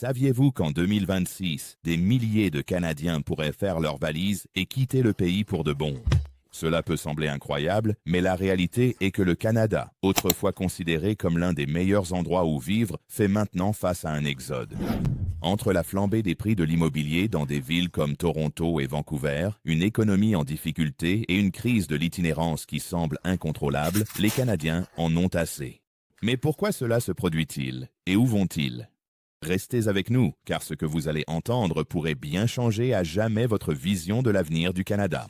Saviez-vous qu'en 2026, des milliers de Canadiens pourraient faire leurs valises et quitter le pays pour de bon? Cela peut sembler incroyable, mais la réalité est que le Canada, autrefois considéré comme l'un des meilleurs endroits où vivre, fait maintenant face à un exode. Entre la flambée des prix de l'immobilier dans des villes comme Toronto et Vancouver, une économie en difficulté et une crise de l'itinérance qui semble incontrôlable, les Canadiens en ont assez. Mais pourquoi cela se produit-il et où vont-ils? Restez avec nous, car ce que vous allez entendre pourrait bien changer à jamais votre vision de l'avenir du Canada.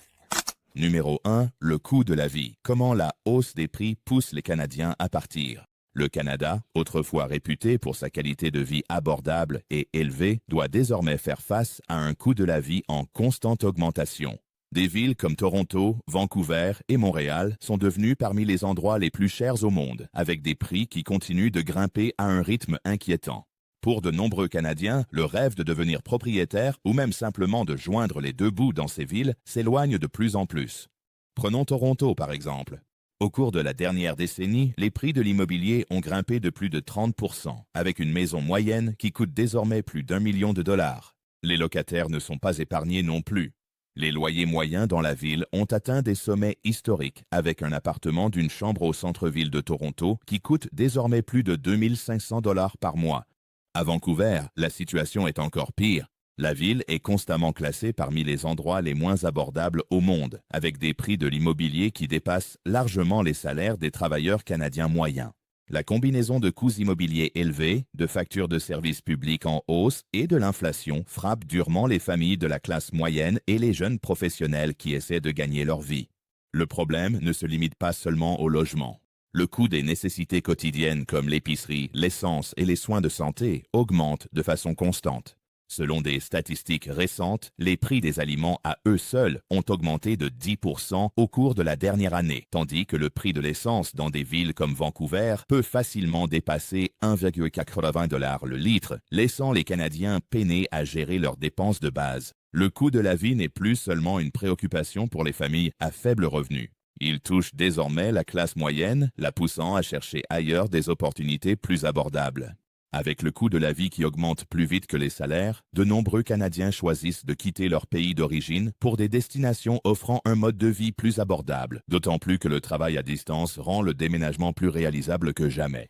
Numéro 1. Le coût de la vie. Comment la hausse des prix pousse les Canadiens à partir. Le Canada, autrefois réputé pour sa qualité de vie abordable et élevée, doit désormais faire face à un coût de la vie en constante augmentation. Des villes comme Toronto, Vancouver et Montréal sont devenues parmi les endroits les plus chers au monde, avec des prix qui continuent de grimper à un rythme inquiétant. Pour de nombreux Canadiens, le rêve de devenir propriétaire ou même simplement de joindre les deux bouts dans ces villes s'éloigne de plus en plus. Prenons Toronto par exemple. Au cours de la dernière décennie, les prix de l'immobilier ont grimpé de plus de 30%, avec une maison moyenne qui coûte désormais plus d'1 million de dollars. Les locataires ne sont pas épargnés non plus. Les loyers moyens dans la ville ont atteint des sommets historiques, avec un appartement d'une chambre au centre-ville de Toronto qui coûte désormais plus de 2 500 dollars par mois. À Vancouver, la situation est encore pire. La ville est constamment classée parmi les endroits les moins abordables au monde, avec des prix de l'immobilier qui dépassent largement les salaires des travailleurs canadiens moyens. La combinaison de coûts immobiliers élevés, de factures de services publics en hausse et de l'inflation frappe durement les familles de la classe moyenne et les jeunes professionnels qui essaient de gagner leur vie. Le problème ne se limite pas seulement au logement. Le coût des nécessités quotidiennes comme l'épicerie, l'essence et les soins de santé augmente de façon constante. Selon des statistiques récentes, les prix des aliments à eux seuls ont augmenté de 10% au cours de la dernière année, tandis que le prix de l'essence dans des villes comme Vancouver peut facilement dépasser 1,80 $ le litre, laissant les Canadiens peiner à gérer leurs dépenses de base. Le coût de la vie n'est plus seulement une préoccupation pour les familles à faible revenu. Il touche désormais la classe moyenne, la poussant à chercher ailleurs des opportunités plus abordables. Avec le coût de la vie qui augmente plus vite que les salaires, de nombreux Canadiens choisissent de quitter leur pays d'origine pour des destinations offrant un mode de vie plus abordable, d'autant plus que le travail à distance rend le déménagement plus réalisable que jamais.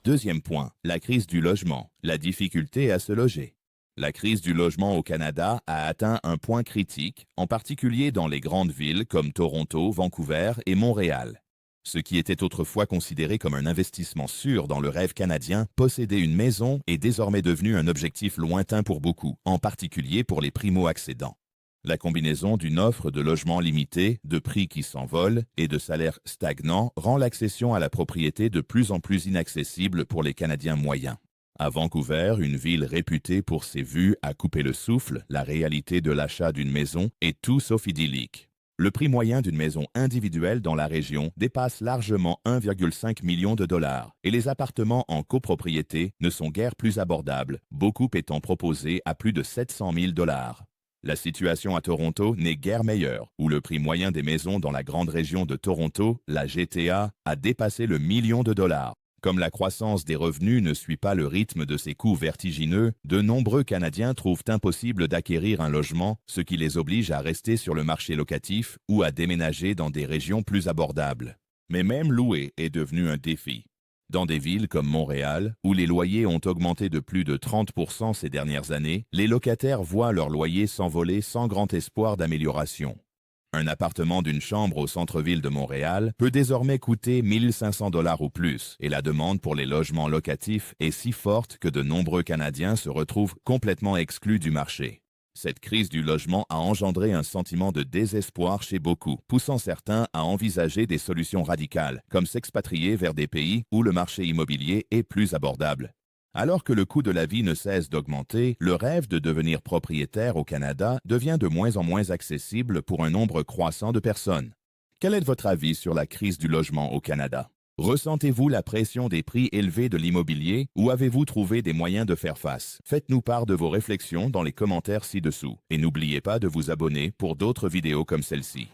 Deuxième point, la crise du logement, la difficulté à se loger. La crise du logement au Canada a atteint un point critique, en particulier dans les grandes villes comme Toronto, Vancouver et Montréal. Ce qui était autrefois considéré comme un investissement sûr dans le rêve canadien, posséder une maison est désormais devenu un objectif lointain pour beaucoup, en particulier pour les primo-accédants. La combinaison d'une offre de logements limités, de prix qui s'envolent et de salaires stagnants rend l'accession à la propriété de plus en plus inaccessible pour les Canadiens moyens. À Vancouver, une ville réputée pour ses vues à couper le souffle, la réalité de l'achat d'une maison est tout sauf idyllique. Le prix moyen d'une maison individuelle dans la région dépasse largement 1,5 million de dollars et les appartements en copropriété ne sont guère plus abordables, beaucoup étant proposés à plus de 700 000 dollars. La situation à Toronto n'est guère meilleure, où le prix moyen des maisons dans la grande région de Toronto, la GTA, a dépassé le million de dollars. Comme la croissance des revenus ne suit pas le rythme de ces coûts vertigineux, de nombreux Canadiens trouvent impossible d'acquérir un logement, ce qui les oblige à rester sur le marché locatif ou à déménager dans des régions plus abordables. Mais même louer est devenu un défi. Dans des villes comme Montréal, où les loyers ont augmenté de plus de 30% ces dernières années, les locataires voient leur loyer s'envoler sans grand espoir d'amélioration. Un appartement d'une chambre au centre-ville de Montréal peut désormais coûter 1 500 $ ou plus, et la demande pour les logements locatifs est si forte que de nombreux Canadiens se retrouvent complètement exclus du marché. Cette crise du logement a engendré un sentiment de désespoir chez beaucoup, poussant certains à envisager des solutions radicales, comme s'expatrier vers des pays où le marché immobilier est plus abordable. Alors que le coût de la vie ne cesse d'augmenter, le rêve de devenir propriétaire au Canada devient de moins en moins accessible pour un nombre croissant de personnes. Quel est votre avis sur la crise du logement au Canada? Ressentez-vous la pression des prix élevés de l'immobilier ou avez-vous trouvé des moyens de faire face? Faites-nous part de vos réflexions dans les commentaires ci-dessous et n'oubliez pas de vous abonner pour d'autres vidéos comme celle-ci.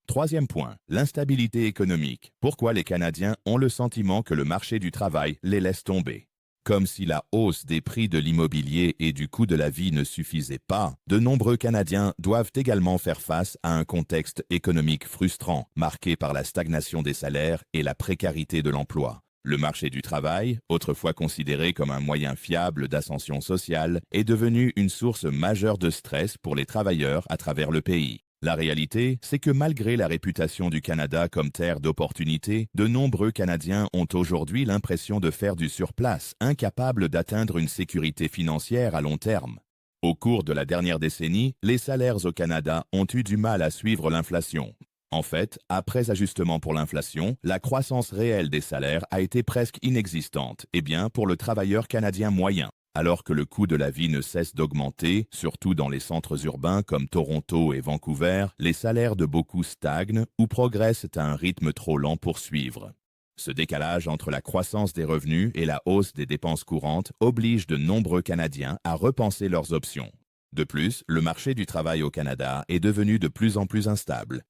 Troisième point, l'instabilité économique. Pourquoi les Canadiens ont le sentiment que le marché du travail les laisse tomber? Comme si la hausse des prix de l'immobilier et du coût de la vie ne suffisait pas, de nombreux Canadiens doivent également faire face à un contexte économique frustrant, marqué par la stagnation des salaires et la précarité de l'emploi. Le marché du travail, autrefois considéré comme un moyen fiable d'ascension sociale, est devenu une source majeure de stress pour les travailleurs à travers le pays. La réalité, c'est que malgré la réputation du Canada comme terre d'opportunités, de nombreux Canadiens ont aujourd'hui l'impression de faire du surplace, incapables d'atteindre une sécurité financière à long terme. Au cours de la dernière décennie, les salaires au Canada ont eu du mal à suivre l'inflation. En fait, après ajustement pour l'inflation, la croissance réelle des salaires a été presque inexistante, et bien pour le travailleur canadien moyen. Alors que le coût de la vie ne cesse d'augmenter, surtout dans les centres urbains comme Toronto et Vancouver, les salaires de beaucoup stagnent ou progressent à un rythme trop lent pour suivre. Ce décalage entre la croissance des revenus et la hausse des dépenses courantes oblige de nombreux Canadiens à repenser leurs options. De plus, le marché du travail au Canada est devenu de plus en plus instable.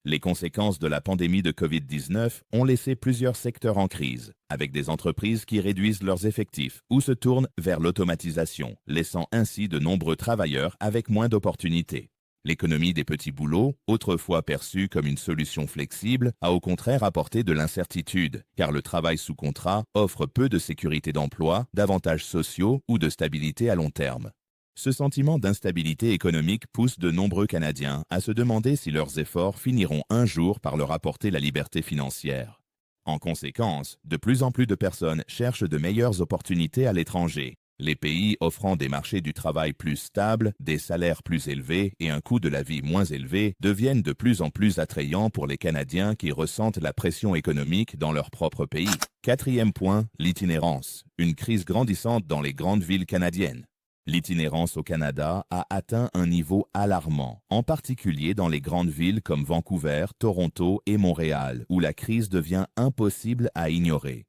Les conséquences de la pandémie de COVID-19 ont laissé plusieurs secteurs en crise, avec des entreprises qui réduisent leurs effectifs ou se tournent vers l'automatisation, laissant ainsi de nombreux travailleurs avec moins d'opportunités. L'économie des petits boulots, autrefois perçue comme une solution flexible, a au contraire apporté de l'incertitude, car le travail sous contrat offre peu de sécurité d'emploi, d'avantages sociaux ou de stabilité à long terme. Ce sentiment d'instabilité économique pousse de nombreux Canadiens à se demander si leurs efforts finiront un jour par leur apporter la liberté financière. En conséquence, de plus en plus de personnes cherchent de meilleures opportunités à l'étranger. Les pays offrant des marchés du travail plus stables, des salaires plus élevés et un coût de la vie moins élevé deviennent de plus en plus attrayants pour les Canadiens qui ressentent la pression économique dans leur propre pays. Quatrième point, l'itinérance, une crise grandissante dans les grandes villes canadiennes. L'itinérance au Canada a atteint un niveau alarmant, en particulier dans les grandes villes comme Vancouver, Toronto et Montréal, où la crise devient impossible à ignorer.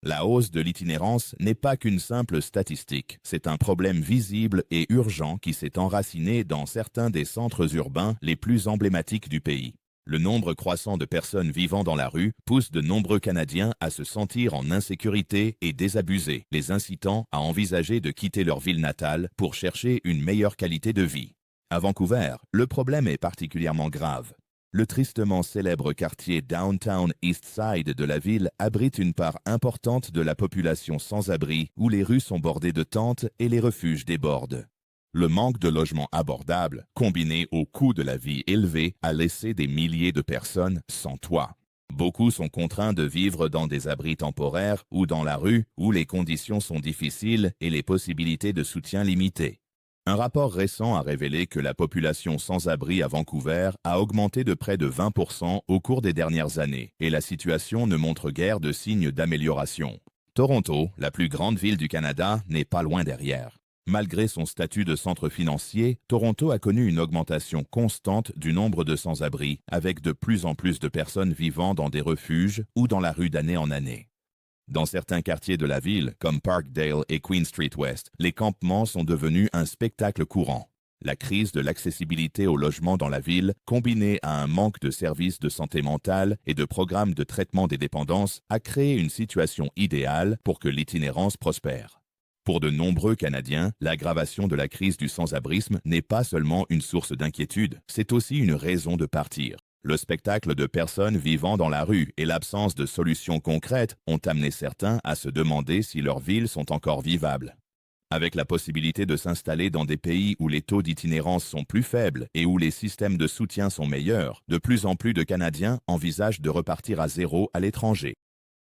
La hausse de l'itinérance n'est pas qu'une simple statistique, c'est un problème visible et urgent qui s'est enraciné dans certains des centres urbains les plus emblématiques du pays. Le nombre croissant de personnes vivant dans la rue pousse de nombreux Canadiens à se sentir en insécurité et désabusés, les incitant à envisager de quitter leur ville natale pour chercher une meilleure qualité de vie. À Vancouver, le problème est particulièrement grave. Le tristement célèbre quartier Downtown Eastside de la ville abrite une part importante de la population sans-abri où les rues sont bordées de tentes et les refuges débordent. Le manque de logements abordables, combiné au coût de la vie élevé, a laissé des milliers de personnes sans toit. Beaucoup sont contraints de vivre dans des abris temporaires ou dans la rue où les conditions sont difficiles et les possibilités de soutien limitées. Un rapport récent a révélé que la population sans-abri à Vancouver a augmenté de près de 20% au cours des dernières années et la situation ne montre guère de signes d'amélioration. Toronto, la plus grande ville du Canada, n'est pas loin derrière. Malgré son statut de centre financier, Toronto a connu une augmentation constante du nombre de sans-abri, avec de plus en plus de personnes vivant dans des refuges ou dans la rue d'année en année. Dans certains quartiers de la ville, comme Parkdale et Queen Street West, les campements sont devenus un spectacle courant. La crise de l'accessibilité au logement dans la ville, combinée à un manque de services de santé mentale et de programmes de traitement des dépendances, a créé une situation idéale pour que l'itinérance prospère. Pour de nombreux Canadiens, l'aggravation de la crise du sans-abrisme n'est pas seulement une source d'inquiétude, c'est aussi une raison de partir. Le spectacle de personnes vivant dans la rue et l'absence de solutions concrètes ont amené certains à se demander si leurs villes sont encore vivables. Avec la possibilité de s'installer dans des pays où les taux d'itinérance sont plus faibles et où les systèmes de soutien sont meilleurs, de plus en plus de Canadiens envisagent de repartir à zéro à l'étranger.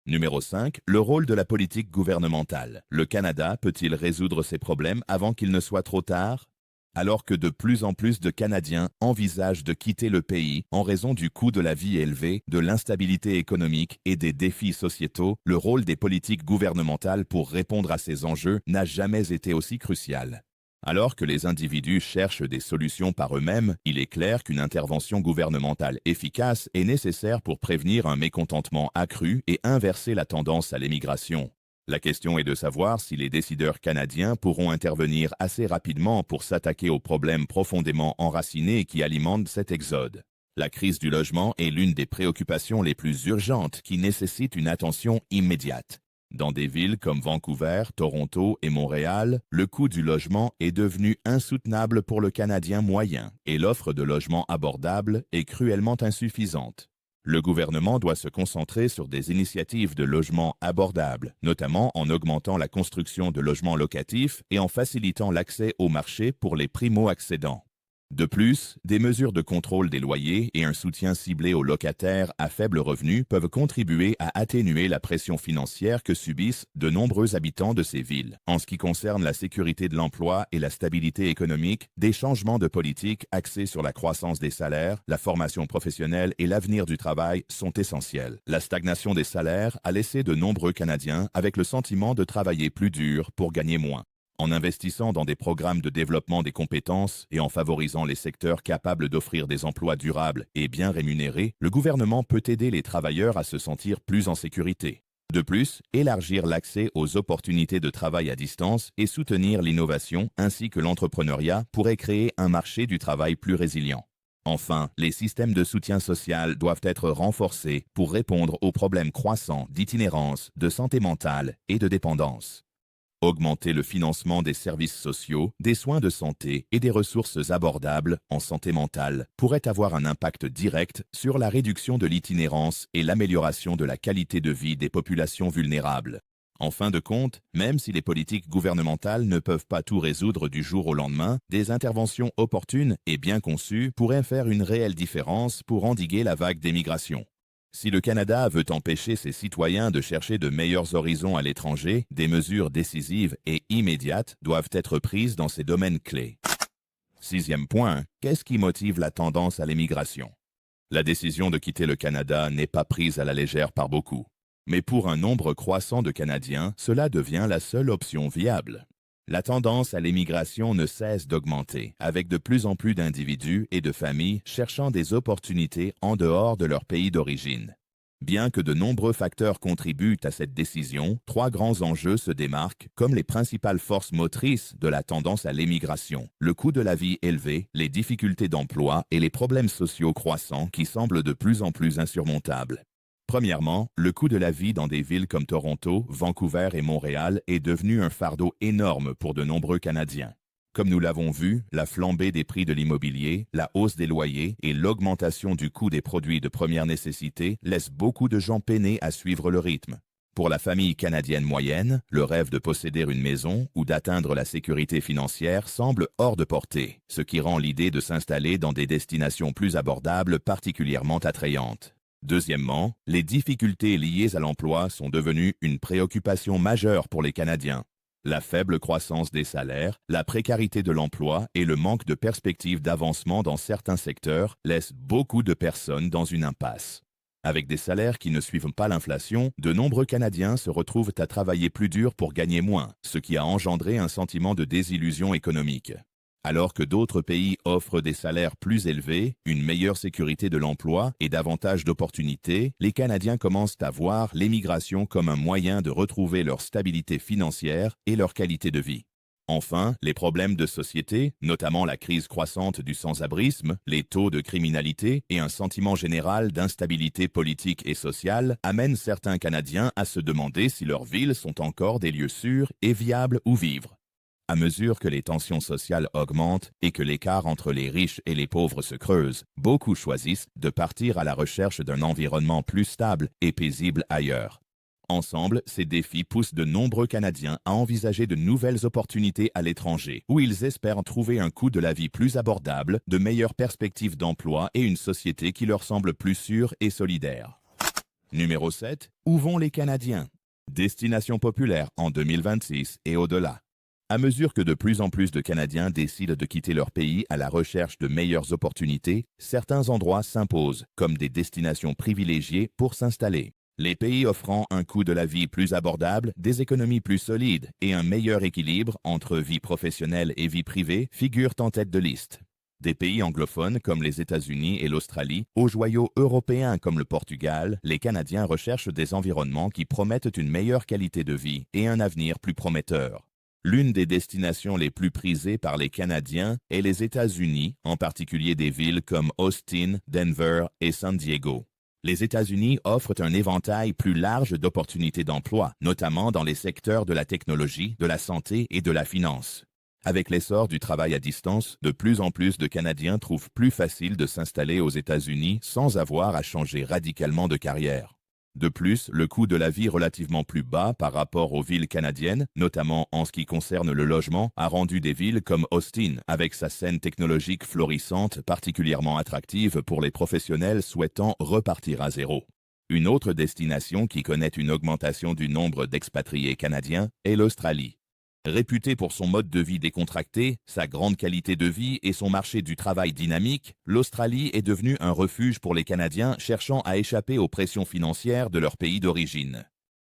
Numéro 5. Le rôle de la politique gouvernementale. Le Canada peut-il résoudre ces problèmes avant qu'il ne soit trop tard? Alors que de plus en plus de Canadiens envisagent de quitter le pays en raison du coût de la vie élevé, de l'instabilité économique et des défis sociétaux, le rôle des politiques gouvernementales pour répondre à ces enjeux n'a jamais été aussi crucial. Alors que les individus cherchent des solutions par eux-mêmes, il est clair qu'une intervention gouvernementale efficace est nécessaire pour prévenir un mécontentement accru et inverser la tendance à l'émigration. La question est de savoir si les décideurs canadiens pourront intervenir assez rapidement pour s'attaquer aux problèmes profondément enracinés qui alimentent cet exode. La crise du logement est l'une des préoccupations les plus urgentes qui nécessite une attention immédiate. Dans des villes comme Vancouver, Toronto et Montréal, le coût du logement est devenu insoutenable pour le Canadien moyen et l'offre de logements abordables est cruellement insuffisante. Le gouvernement doit se concentrer sur des initiatives de logement abordables, notamment en augmentant la construction de logements locatifs et en facilitant l'accès au marché pour les primo-accédants. De plus, des mesures de contrôle des loyers et un soutien ciblé aux locataires à faible revenu peuvent contribuer à atténuer la pression financière que subissent de nombreux habitants de ces villes. En ce qui concerne la sécurité de l'emploi et la stabilité économique, des changements de politique axés sur la croissance des salaires, la formation professionnelle et l'avenir du travail sont essentiels. La stagnation des salaires a laissé de nombreux Canadiens avec le sentiment de travailler plus dur pour gagner moins. En investissant dans des programmes de développement des compétences et en favorisant les secteurs capables d'offrir des emplois durables et bien rémunérés, le gouvernement peut aider les travailleurs à se sentir plus en sécurité. De plus, élargir l'accès aux opportunités de travail à distance et soutenir l'innovation ainsi que l'entrepreneuriat pourrait créer un marché du travail plus résilient. Enfin, les systèmes de soutien social doivent être renforcés pour répondre aux problèmes croissants d'itinérance, de santé mentale et de dépendance. Augmenter le financement des services sociaux, des soins de santé et des ressources abordables en santé mentale pourrait avoir un impact direct sur la réduction de l'itinérance et l'amélioration de la qualité de vie des populations vulnérables. En fin de compte, même si les politiques gouvernementales ne peuvent pas tout résoudre du jour au lendemain, des interventions opportunes et bien conçues pourraient faire une réelle différence pour endiguer la vague d'émigration. Si le Canada veut empêcher ses citoyens de chercher de meilleurs horizons à l'étranger, des mesures décisives et immédiates doivent être prises dans ces domaines clés. Sixième point, qu'est-ce qui motive la tendance à l'émigration? La décision de quitter le Canada n'est pas prise à la légère par beaucoup. Mais pour un nombre croissant de Canadiens, cela devient la seule option viable. La tendance à l'émigration ne cesse d'augmenter, avec de plus en plus d'individus et de familles cherchant des opportunités en dehors de leur pays d'origine. Bien que de nombreux facteurs contribuent à cette décision, trois grands enjeux se démarquent comme les principales forces motrices de la tendance à l'émigration: le coût de la vie élevé, les difficultés d'emploi et les problèmes sociaux croissants qui semblent de plus en plus insurmontables. Premièrement, le coût de la vie dans des villes comme Toronto, Vancouver et Montréal est devenu un fardeau énorme pour de nombreux Canadiens. Comme nous l'avons vu, la flambée des prix de l'immobilier, la hausse des loyers et l'augmentation du coût des produits de première nécessité laissent beaucoup de gens peiner à suivre le rythme. Pour la famille canadienne moyenne, le rêve de posséder une maison ou d'atteindre la sécurité financière semble hors de portée, ce qui rend l'idée de s'installer dans des destinations plus abordables particulièrement attrayante. Deuxièmement, les difficultés liées à l'emploi sont devenues une préoccupation majeure pour les Canadiens. La faible croissance des salaires, la précarité de l'emploi et le manque de perspectives d'avancement dans certains secteurs laissent beaucoup de personnes dans une impasse. Avec des salaires qui ne suivent pas l'inflation, de nombreux Canadiens se retrouvent à travailler plus dur pour gagner moins, ce qui a engendré un sentiment de désillusion économique. Alors que d'autres pays offrent des salaires plus élevés, une meilleure sécurité de l'emploi et davantage d'opportunités, les Canadiens commencent à voir l'émigration comme un moyen de retrouver leur stabilité financière et leur qualité de vie. Enfin, les problèmes de société, notamment la crise croissante du sans-abrisme, les taux de criminalité et un sentiment général d'instabilité politique et sociale amènent certains Canadiens à se demander si leurs villes sont encore des lieux sûrs et viables où vivre. À mesure que les tensions sociales augmentent et que l'écart entre les riches et les pauvres se creuse, beaucoup choisissent de partir à la recherche d'un environnement plus stable et paisible ailleurs. Ensemble, ces défis poussent de nombreux Canadiens à envisager de nouvelles opportunités à l'étranger, où ils espèrent trouver un coût de la vie plus abordable, de meilleures perspectives d'emploi et une société qui leur semble plus sûre et solidaire. Numéro 7. Où vont les Canadiens? Destination populaire en 2026 et au-delà. À mesure que de plus en plus de Canadiens décident de quitter leur pays à la recherche de meilleures opportunités, certains endroits s'imposent comme des destinations privilégiées pour s'installer. Les pays offrant un coût de la vie plus abordable, des économies plus solides et un meilleur équilibre entre vie professionnelle et vie privée figurent en tête de liste. Des pays anglophones comme les États-Unis et l'Australie, aux joyaux européens comme le Portugal, les Canadiens recherchent des environnements qui promettent une meilleure qualité de vie et un avenir plus prometteur. L'une des destinations les plus prisées par les Canadiens est les États-Unis, en particulier des villes comme Austin, Denver et San Diego. Les États-Unis offrent un éventail plus large d'opportunités d'emploi, notamment dans les secteurs de la technologie, de la santé et de la finance. Avec l'essor du travail à distance, de plus en plus de Canadiens trouvent plus facile de s'installer aux États-Unis sans avoir à changer radicalement de carrière. De plus, le coût de la vie relativement plus bas par rapport aux villes canadiennes, notamment en ce qui concerne le logement, a rendu des villes comme Austin, avec sa scène technologique florissante, particulièrement attractive pour les professionnels souhaitant repartir à zéro. Une autre destination qui connaît une augmentation du nombre d'expatriés canadiens est l'Australie. Réputée pour son mode de vie décontracté, sa grande qualité de vie et son marché du travail dynamique, l'Australie est devenue un refuge pour les Canadiens cherchant à échapper aux pressions financières de leur pays d'origine.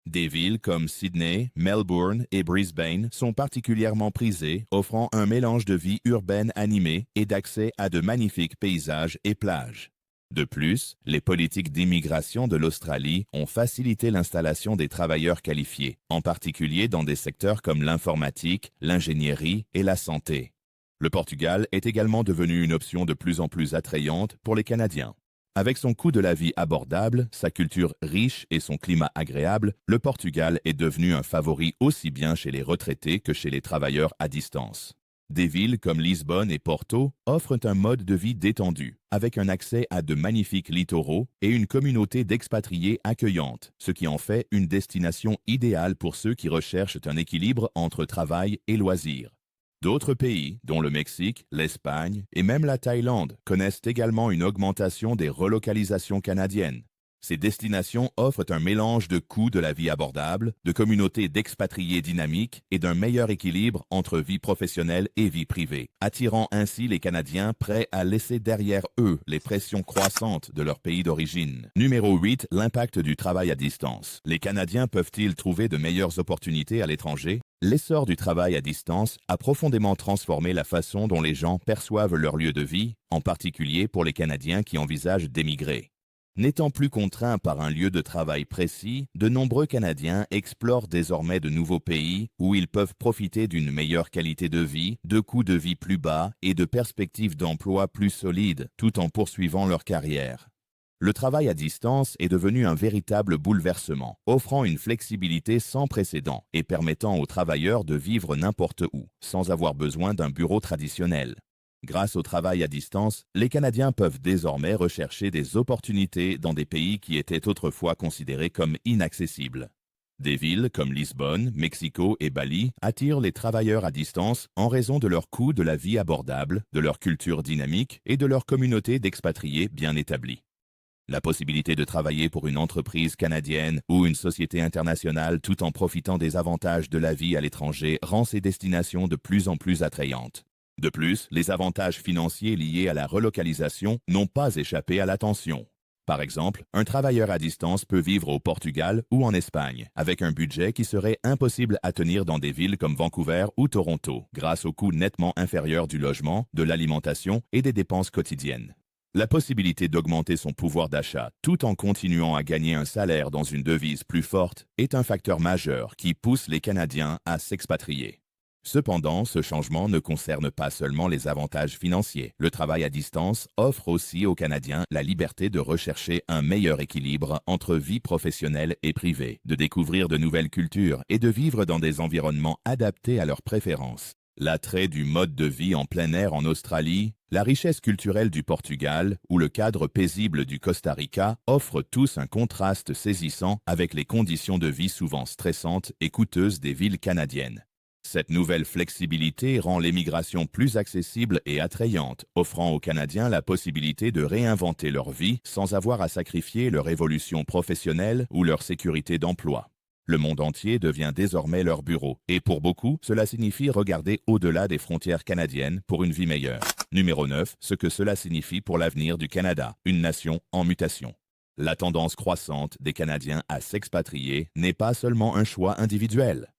Des villes comme Sydney, Melbourne et Brisbane sont particulièrement prisées, offrant un mélange de vie urbaine animée et d'accès à de magnifiques paysages et plages. De plus, les politiques d'immigration de l'Australie ont facilité l'installation des travailleurs qualifiés, en particulier dans des secteurs comme l'informatique, l'ingénierie et la santé. Le Portugal est également devenu une option de plus en plus attrayante pour les Canadiens. Avec son coût de la vie abordable, sa culture riche et son climat agréable, le Portugal est devenu un favori aussi bien chez les retraités que chez les travailleurs à distance. Des villes comme Lisbonne et Porto offrent un mode de vie détendu, avec un accès à de magnifiques littoraux et une communauté d'expatriés accueillante, ce qui en fait une destination idéale pour ceux qui recherchent un équilibre entre travail et loisirs. D'autres pays, dont le Mexique, l'Espagne et même la Thaïlande, connaissent également une augmentation des relocalisations canadiennes. Ces destinations offrent un mélange de coûts de la vie abordable, de communautés d'expatriés dynamiques et d'un meilleur équilibre entre vie professionnelle et vie privée, attirant ainsi les Canadiens prêts à laisser derrière eux les pressions croissantes de leur pays d'origine. Numéro 8. L'impact du travail à distance. Les Canadiens peuvent-ils trouver de meilleures opportunités à l'étranger? L'essor du travail à distance a profondément transformé la façon dont les gens perçoivent leur lieu de vie, en particulier pour les Canadiens qui envisagent d'émigrer. N'étant plus contraints par un lieu de travail précis, de nombreux Canadiens explorent désormais de nouveaux pays où ils peuvent profiter d'une meilleure qualité de vie, de coûts de vie plus bas et de perspectives d'emploi plus solides, tout en poursuivant leur carrière. Le travail à distance est devenu un véritable bouleversement, offrant une flexibilité sans précédent et permettant aux travailleurs de vivre n'importe où, sans avoir besoin d'un bureau traditionnel. Grâce au travail à distance, les Canadiens peuvent désormais rechercher des opportunités dans des pays qui étaient autrefois considérés comme inaccessibles. Des villes comme Lisbonne, Mexico et Bali attirent les travailleurs à distance en raison de leur coût de la vie abordable, de leur culture dynamique et de leur communauté d'expatriés bien établie. La possibilité de travailler pour une entreprise canadienne ou une société internationale tout en profitant des avantages de la vie à l'étranger rend ces destinations de plus en plus attrayantes. De plus, les avantages financiers liés à la relocalisation n'ont pas échappé à l'attention. Par exemple, un travailleur à distance peut vivre au Portugal ou en Espagne, avec un budget qui serait impossible à tenir dans des villes comme Vancouver ou Toronto, grâce au coût nettement inférieur du logement, de l'alimentation et des dépenses quotidiennes. La possibilité d'augmenter son pouvoir d'achat tout en continuant à gagner un salaire dans une devise plus forte est un facteur majeur qui pousse les Canadiens à s'expatrier. Cependant, ce changement ne concerne pas seulement les avantages financiers. Le travail à distance offre aussi aux Canadiens la liberté de rechercher un meilleur équilibre entre vie professionnelle et privée, de découvrir de nouvelles cultures et de vivre dans des environnements adaptés à leurs préférences. L'attrait du mode de vie en plein air en Australie, la richesse culturelle du Portugal ou le cadre paisible du Costa Rica offrent tous un contraste saisissant avec les conditions de vie souvent stressantes et coûteuses des villes canadiennes. Cette nouvelle flexibilité rend l'émigration plus accessible et attrayante, offrant aux Canadiens la possibilité de réinventer leur vie sans avoir à sacrifier leur évolution professionnelle ou leur sécurité d'emploi. Le monde entier devient désormais leur bureau, et pour beaucoup, cela signifie regarder au-delà des frontières canadiennes pour une vie meilleure. Numéro 9, ce que cela signifie pour l'avenir du Canada, une nation en mutation. La tendance croissante des Canadiens à s'expatrier n'est pas seulement un choix individuel.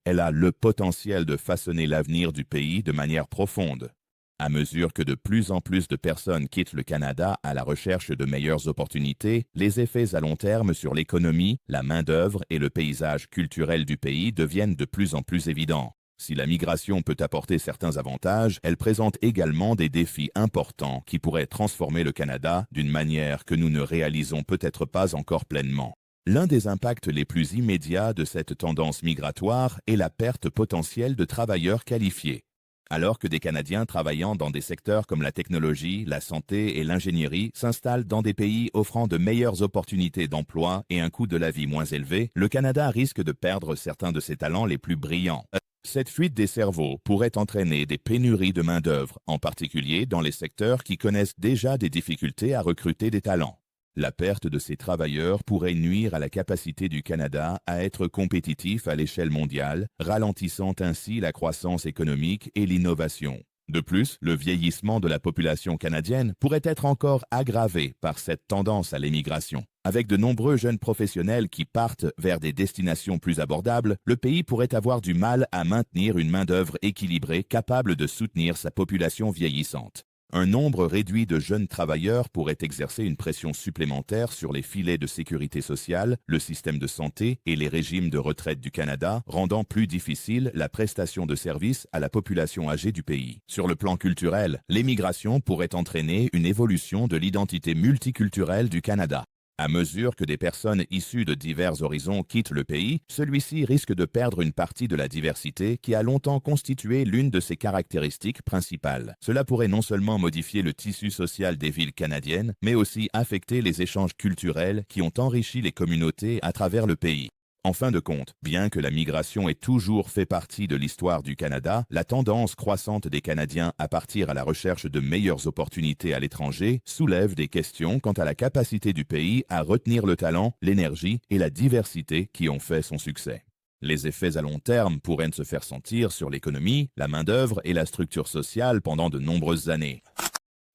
Elle a le potentiel de façonner l'avenir du pays de manière profonde. À mesure que de plus en plus de personnes quittent le Canada à la recherche de meilleures opportunités, les effets à long terme sur l'économie, la main-d'œuvre et le paysage culturel du pays deviennent de plus en plus évidents. Si la migration peut apporter certains avantages, elle présente également des défis importants qui pourraient transformer le Canada d'une manière que nous ne réalisons peut-être pas encore pleinement. L'un des impacts les plus immédiats de cette tendance migratoire est la perte potentielle de travailleurs qualifiés. Alors que des Canadiens travaillant dans des secteurs comme la technologie, la santé et l'ingénierie s'installent dans des pays offrant de meilleures opportunités d'emploi et un coût de la vie moins élevé, le Canada risque de perdre certains de ses talents les plus brillants. Cette fuite des cerveaux pourrait entraîner des pénuries de main-d'œuvre, en particulier dans les secteurs qui connaissent déjà des difficultés à recruter des talents. La perte de ces travailleurs pourrait nuire à la capacité du Canada à être compétitif à l'échelle mondiale, ralentissant ainsi la croissance économique et l'innovation. De plus, le vieillissement de la population canadienne pourrait être encore aggravé par cette tendance à l'émigration. Avec de nombreux jeunes professionnels qui partent vers des destinations plus abordables, le pays pourrait avoir du mal à maintenir une main-d'œuvre équilibrée capable de soutenir sa population vieillissante. Un nombre réduit de jeunes travailleurs pourrait exercer une pression supplémentaire sur les filets de sécurité sociale, le système de santé et les régimes de retraite du Canada, rendant plus difficile la prestation de services à la population âgée du pays. Sur le plan culturel, l'émigration pourrait entraîner une évolution de l'identité multiculturelle du Canada. À mesure que des personnes issues de divers horizons quittent le pays, celui-ci risque de perdre une partie de la diversité qui a longtemps constitué l'une de ses caractéristiques principales. Cela pourrait non seulement modifier le tissu social des villes canadiennes, mais aussi affecter les échanges culturels qui ont enrichi les communautés à travers le pays. En fin de compte, bien que la migration ait toujours fait partie de l'histoire du Canada, la tendance croissante des Canadiens à partir à la recherche de meilleures opportunités à l'étranger soulève des questions quant à la capacité du pays à retenir le talent, l'énergie et la diversité qui ont fait son succès. Les effets à long terme pourraient se faire sentir sur l'économie, la main-d'œuvre et la structure sociale pendant de nombreuses années.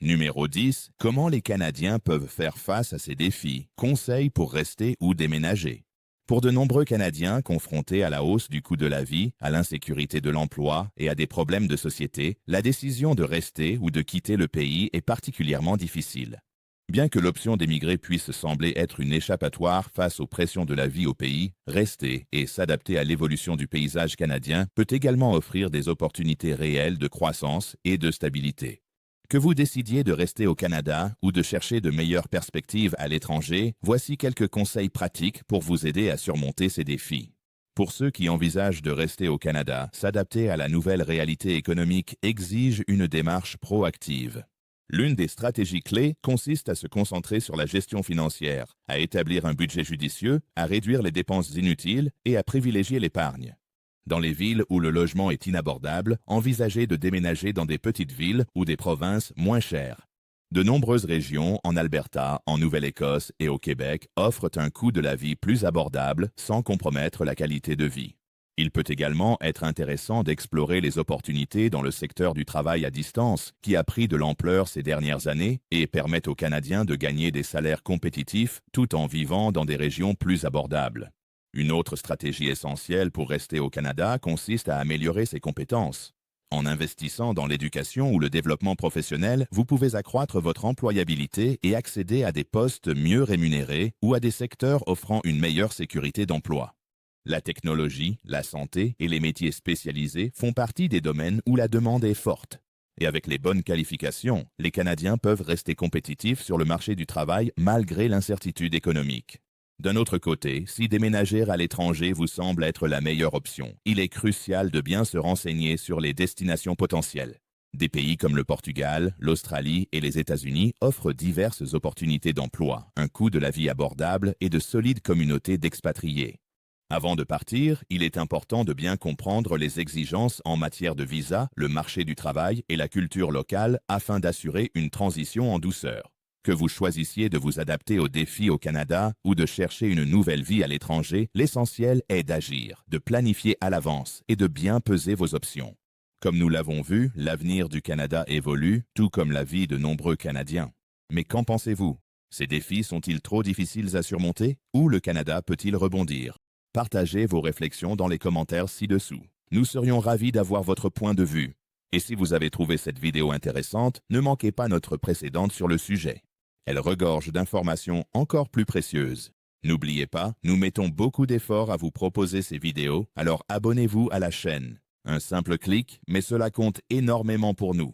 Numéro 10. Comment les Canadiens peuvent faire face à ces défis? Conseils pour rester ou déménager. Pour de nombreux Canadiens confrontés à la hausse du coût de la vie, à l'insécurité de l'emploi et à des problèmes de société, la décision de rester ou de quitter le pays est particulièrement difficile. Bien que l'option d'émigrer puisse sembler être une échappatoire face aux pressions de la vie au pays, rester et s'adapter à l'évolution du paysage canadien peut également offrir des opportunités réelles de croissance et de stabilité. Que vous décidiez de rester au Canada ou de chercher de meilleures perspectives à l'étranger, voici quelques conseils pratiques pour vous aider à surmonter ces défis. Pour ceux qui envisagent de rester au Canada, s'adapter à la nouvelle réalité économique exige une démarche proactive. L'une des stratégies clés consiste à se concentrer sur la gestion financière, à établir un budget judicieux, à réduire les dépenses inutiles et à privilégier l'épargne. Dans les villes où le logement est inabordable, envisagez de déménager dans des petites villes ou des provinces moins chères. De nombreuses régions, en Alberta, en Nouvelle-Écosse et au Québec, offrent un coût de la vie plus abordable sans compromettre la qualité de vie. Il peut également être intéressant d'explorer les opportunités dans le secteur du travail à distance, qui a pris de l'ampleur ces dernières années et permet aux Canadiens de gagner des salaires compétitifs tout en vivant dans des régions plus abordables. Une autre stratégie essentielle pour rester au Canada consiste à améliorer ses compétences. En investissant dans l'éducation ou le développement professionnel, vous pouvez accroître votre employabilité et accéder à des postes mieux rémunérés ou à des secteurs offrant une meilleure sécurité d'emploi. La technologie, la santé et les métiers spécialisés font partie des domaines où la demande est forte. Et avec les bonnes qualifications, les Canadiens peuvent rester compétitifs sur le marché du travail malgré l'incertitude économique. D'un autre côté, si déménager à l'étranger vous semble être la meilleure option, il est crucial de bien se renseigner sur les destinations potentielles. Des pays comme le Portugal, l'Australie et les États-Unis offrent diverses opportunités d'emploi, un coût de la vie abordable et de solides communautés d'expatriés. Avant de partir, il est important de bien comprendre les exigences en matière de visa, le marché du travail et la culture locale afin d'assurer une transition en douceur. Que vous choisissiez de vous adapter aux défis au Canada ou de chercher une nouvelle vie à l'étranger, l'essentiel est d'agir, de planifier à l'avance et de bien peser vos options. Comme nous l'avons vu, l'avenir du Canada évolue, tout comme la vie de nombreux Canadiens. Mais qu'en pensez-vous? Ces défis sont-ils trop difficiles à surmonter? Ou le Canada peut-il rebondir? Partagez vos réflexions dans les commentaires ci-dessous. Nous serions ravis d'avoir votre point de vue. Et si vous avez trouvé cette vidéo intéressante, ne manquez pas notre précédente sur le sujet. Elle regorge d'informations encore plus précieuses. N'oubliez pas, nous mettons beaucoup d'efforts à vous proposer ces vidéos, alors abonnez-vous à la chaîne. Un simple clic, mais cela compte énormément pour nous.